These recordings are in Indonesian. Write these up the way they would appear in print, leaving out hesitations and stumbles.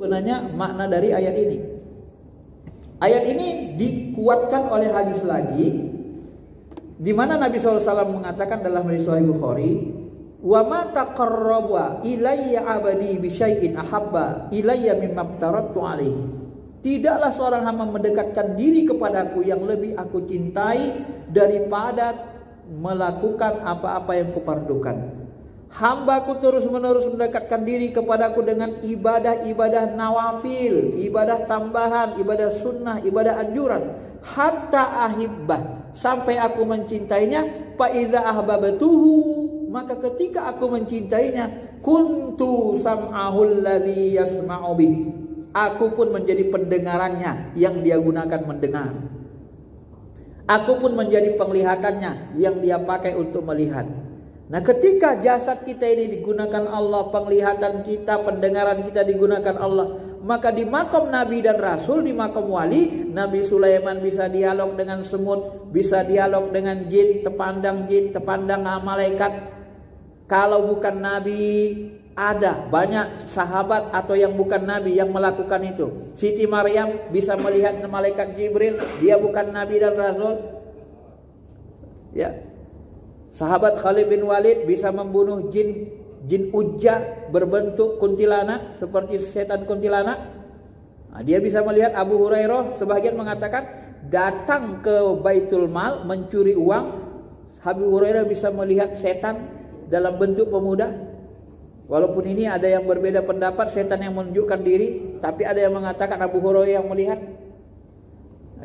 Sebenarnya makna dari ayat ini. Ayat ini dikuatkan oleh hadis lagi, di mana Nabi SAW mengatakan dalam hadis Sahih Bukhari, wa ma taqarraba ilayya 'abdi bi syai'in ahabba ilayya mimma aftaratu alaihi. Tidaklah seorang hamba mendekatkan diri kepadaku yang lebih aku cintai daripada melakukan apa-apa yang kupardukan. Hambaku terus-menerus mendekatkan diri kepadaku dengan ibadah-ibadah nawafil, ibadah tambahan, ibadah sunnah, ibadah anjuran, hatta ahibbah, sampai aku mencintainya. Fa idza ahbabtuhu, maka ketika aku mencintainya, kuntu sam'ahul ladzi yasma'u bih, aku pun menjadi pendengarannya yang dia gunakan mendengar. Aku pun menjadi penglihatannya yang dia pakai untuk melihat. Nah, ketika jasad kita ini digunakan Allah, penglihatan kita, pendengaran kita digunakan Allah, maka di makam Nabi dan Rasul, di makam wali, Nabi Sulaiman bisa dialog dengan semut, bisa dialog dengan jin, terpandang malaikat. Kalau bukan Nabi, ada banyak sahabat atau yang bukan Nabi yang melakukan itu. Siti Maryam bisa melihat malaikat Jibril, dia bukan Nabi dan Rasul. Ya. Sahabat Khalid bin Walid bisa membunuh jin Ujjah berbentuk kuntilanak, seperti setan kuntilanak. Nah, dia bisa melihat. Abu Hurairah sebagian mengatakan datang ke Baitul Mal mencuri uang. Abu Hurairah bisa melihat setan dalam bentuk pemuda. Walaupun ini ada yang berbeda pendapat, setan yang menunjukkan diri, tapi ada yang mengatakan Abu Hurairah yang melihat.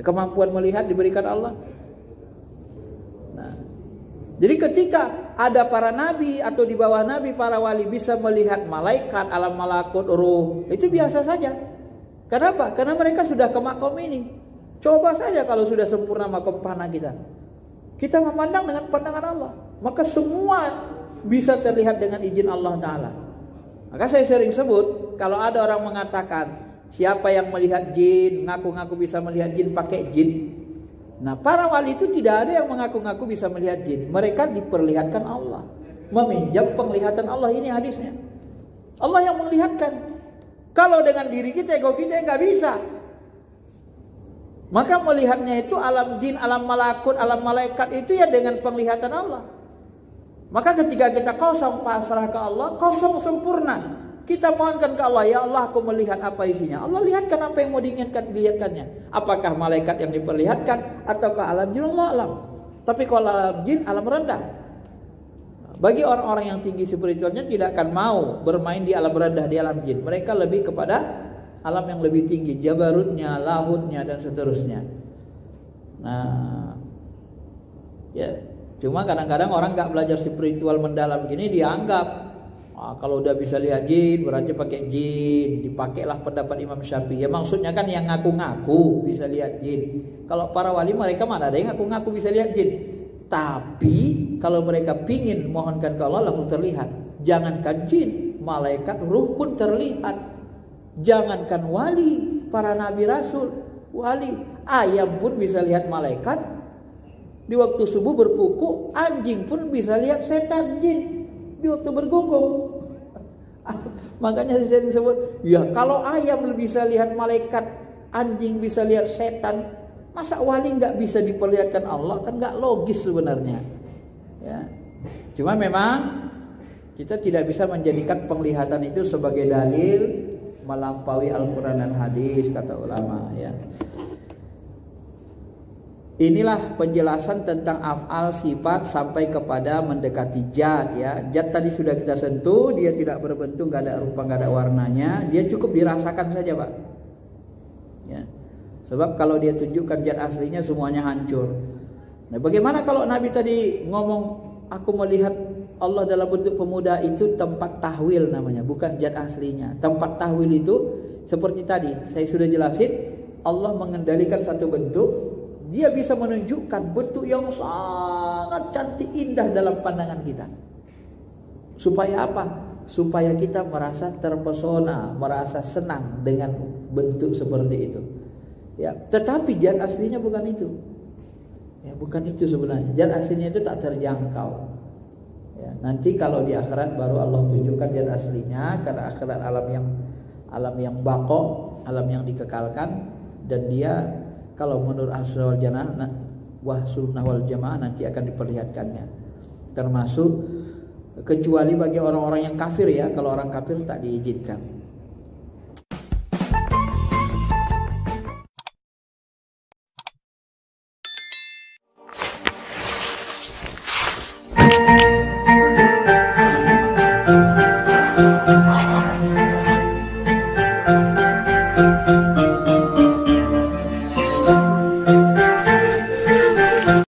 Kemampuan melihat diberikan Allah. Jadi ketika ada para nabi atau di bawah nabi para wali bisa melihat malaikat, alam malakut, ruh, itu biasa saja. Kenapa? Karena mereka sudah ke makom ini. Coba saja kalau sudah sempurna makom panah kita. Kita memandang dengan pandangan Allah, maka semua bisa terlihat dengan izin Allah Ta'ala. Maka saya sering sebut, kalau ada orang mengatakan siapa yang melihat jin, ngaku-ngaku bisa melihat jin, pakai jin. Nah, para wali itu tidak ada yang mengaku-ngaku bisa melihat jin. Mereka diperlihatkan Allah, meminjam penglihatan Allah. Ini hadisnya, Allah yang melihatkan. Kalau dengan diri kita, ego kita nggak bisa. Maka melihatnya itu alam jin, alam malakut, alam malaikat itu ya dengan penglihatan Allah. Maka ketika kita kosong pasrah ke Allah, kosong sempurna, kita mohonkan ke Allah, ya Allah aku melihat apa isinya. Allah lihatkan apa yang mau diinginkan dilihatkannya. Apakah malaikat yang diperlihatkan ataukah alam jin, Allah alam. Tapi kalau alam jin, alam rendah. Bagi orang-orang yang tinggi spiritualnya tidak akan mau bermain di alam rendah, di alam jin. Mereka lebih kepada alam yang lebih tinggi, jabarutnya, lahutnya dan seterusnya. Nah, ya cuma kadang-kadang orang nggak belajar spiritual mendalam gini dianggap kalau udah bisa lihat jin berarti pakai jin. Dipakailah pendapat Imam Syafi'i. Ya maksudnya kan yang ngaku-ngaku bisa lihat jin. Kalau para wali mereka mana ada yang ngaku-ngaku bisa lihat jin. Tapi kalau mereka pingin mohonkan ke Allah langsung terlihat. Jangankan jin, malaikat, ruh pun terlihat. Jangankan wali, para nabi rasul, wali, ayam pun bisa lihat malaikat. Di waktu subuh berkuku, anjing pun bisa lihat setan jin di waktu bergonggong. Makanya saya disebut, ya kalau ayam bisa lihat malaikat, anjing bisa lihat setan, masa wali nggak bisa diperlihatkan Allah? Kan nggak logis sebenarnya. Ya. Cuma memang kita tidak bisa menjadikan penglihatan itu sebagai dalil melampaui Al-Quran dan hadis, kata ulama. Ya. Inilah penjelasan tentang af'al sifat sampai kepada mendekati zat ya. Zat tadi sudah kita sentuh, dia tidak berbentuk, enggak ada rupa, enggak ada warnanya, dia cukup dirasakan saja, Pak. Ya. Sebab kalau dia tunjukkan zat aslinya semuanya hancur. Nah, bagaimana kalau Nabi tadi ngomong aku melihat Allah dalam bentuk pemuda, itu tempat tahwil namanya, bukan zat aslinya. Tempat tahwil itu seperti tadi saya sudah jelasin, Allah mengendalikan satu bentuk. Dia bisa menunjukkan bentuk yang sangat cantik indah dalam pandangan kita. Supaya apa? Supaya kita merasa terpesona, merasa senang dengan bentuk seperti itu. Ya, tetapi zat aslinya bukan itu. Ya, bukan itu sebenarnya. Zat aslinya itu tak terjangkau. Ya, nanti kalau di akhirat baru Allah tunjukkan zat aslinya, karena akhirat alam yang baqo, alam yang dikekalkan, dan dia kalau menurut Ahlussunnah wal Jamaah nanti akan diperlihatkannya. Termasuk kecuali bagi orang-orang yang kafir ya, kalau orang kafir tak diizinkan.